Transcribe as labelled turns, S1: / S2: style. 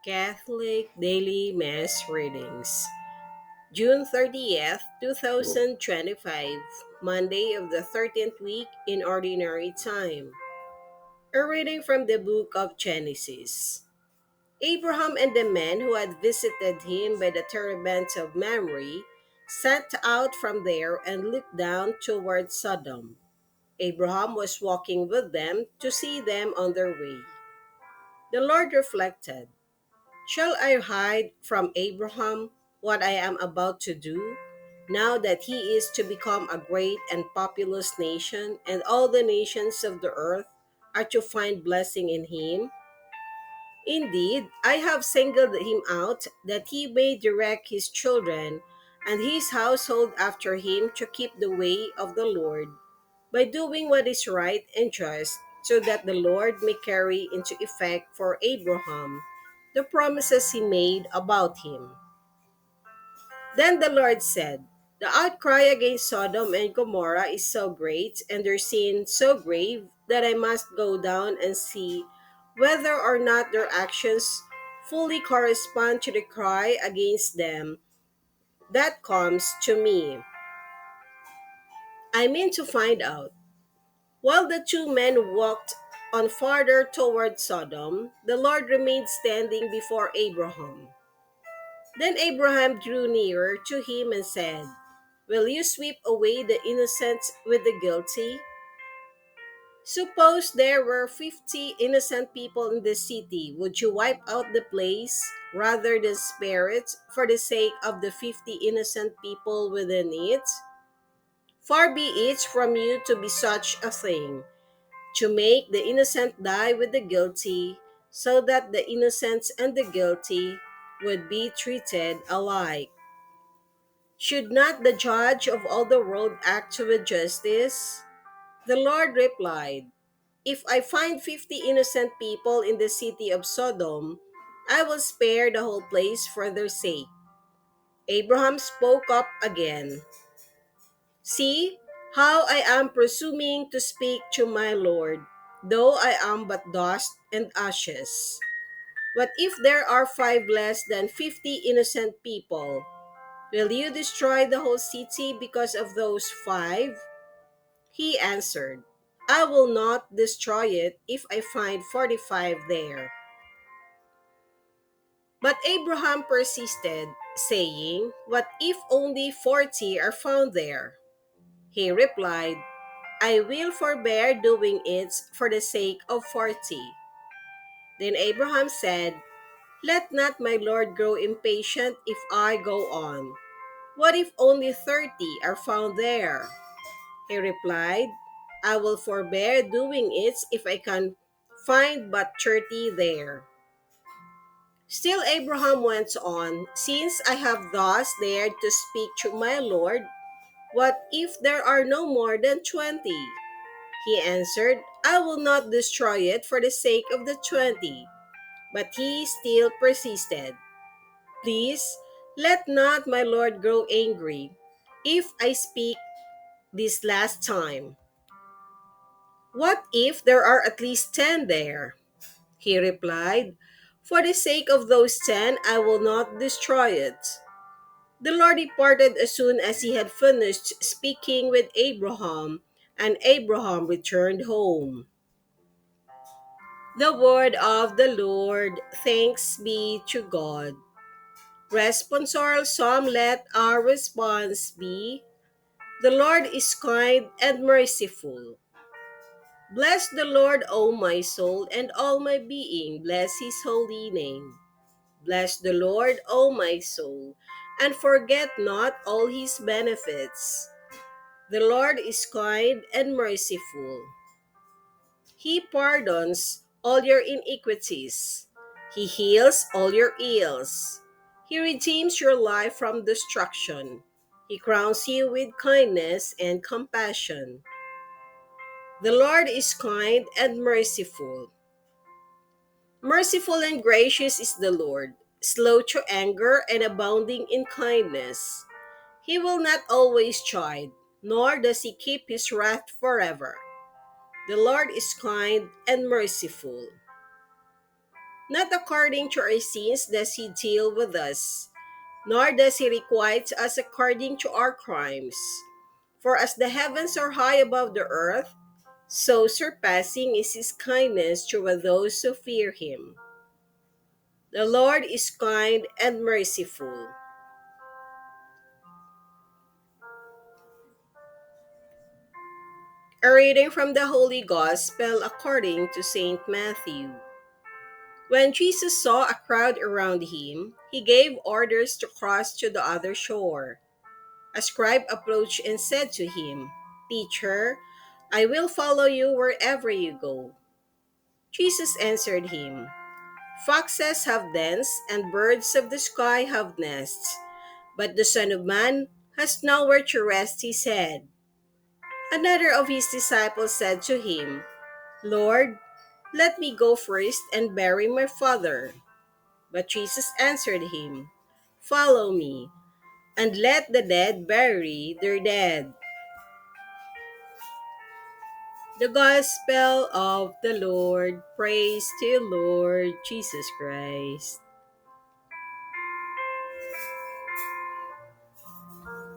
S1: Catholic Daily Mass Readings, June 30th, 2025, Monday of the 13th week in Ordinary Time. A reading from the book of Genesis. Abraham and the men who had visited him by the terebinth of Mamre set out from there and looked down toward Sodom. Abraham was walking with them to see them on their way. The Lord reflected, "Shall I hide from Abraham what I am about to do, now that he is to become a great and populous nation, and all the nations of the earth are to find blessing in him? Indeed, I have singled him out that he may direct his children and his household after him to keep the way of the Lord, by doing what is right and just, so that the Lord may carry into effect for Abraham the promises he made about him." Then the Lord said, "The outcry against Sodom and Gomorrah is so great, and their sin so grave, that I must go down and see whether or not their actions fully correspond to the cry against them that comes to me. I mean to find out." While the two men walked on farther toward Sodom, the Lord remained standing before Abraham. Then Abraham drew nearer to him and said, "Will you sweep away the innocent with the guilty? Suppose there were 50 innocent people in the city. Would you wipe out the place rather than spare it for the sake of the 50 innocent people within it? Far be it from you to be such a thing, to make the innocent die with the guilty, so that the innocent and the guilty would be treated alike. Should not the judge of all the world act with justice?" The Lord replied, "If I find 50 innocent people in the city of Sodom, I will spare the whole place for their sake." Abraham spoke up again. "See how I am presuming to speak to my Lord, though I am but dust and ashes. What if there are five less than 50 innocent people? Will you destroy the whole city because of those five?" He answered, "I will not destroy it if I find 45 there." But Abraham persisted, saying, "What if only 40 are found there?" He replied, "I will forbear doing it for the sake of 40." Then Abraham said, "Let not my Lord grow impatient if I go on. What if only 30 are found there?" He replied, "I will forbear doing it if I can find but 30 there." Still Abraham went on, "Since I have thus dared to speak to my Lord, what if there are no more than 20? He answered, "I will not destroy it for the sake of the 20." But he still persisted, "Please, let not my Lord grow angry if I speak this last time. What if there are at least 10 there?" He replied, "For the sake of those 10, I will not destroy it." The Lord departed as soon as he had finished speaking with Abraham, and Abraham returned home. The word of the Lord. Thanks be to God. Responsorial Psalm. Let our response be, "The Lord is kind and merciful." Bless the Lord, O my soul, and all my being. Bless his holy name. Bless the Lord, O my soul, and forget not all his benefits. The Lord is kind and merciful. He pardons all your iniquities. He heals all your ills. He redeems your life from destruction. He crowns you with kindness and compassion. The Lord is kind and merciful. Merciful and gracious is the Lord, slow to anger and abounding in kindness. He will not always chide, nor does he keep his wrath forever. The Lord is kind and merciful. Not according to our sins does he deal with us, nor does he requite us according to our crimes. For as the heavens are high above the earth, so surpassing is his kindness toward those who fear him. The Lord is kind and merciful. A reading from the Holy Gospel according to St. Matthew. When Jesus saw a crowd around him, he gave orders to cross to the other shore. A scribe approached and said to him, "Teacher, I will follow you wherever you go." Jesus answered him, "Foxes have dens, and birds of the sky have nests, but the Son of Man has nowhere to rest his head." Another of his disciples said to him, "Lord, let me go first and bury my father." But Jesus answered him, "Follow me, and let the dead bury their dead." The Gospel of the Lord. Praise to you, Lord Jesus Christ.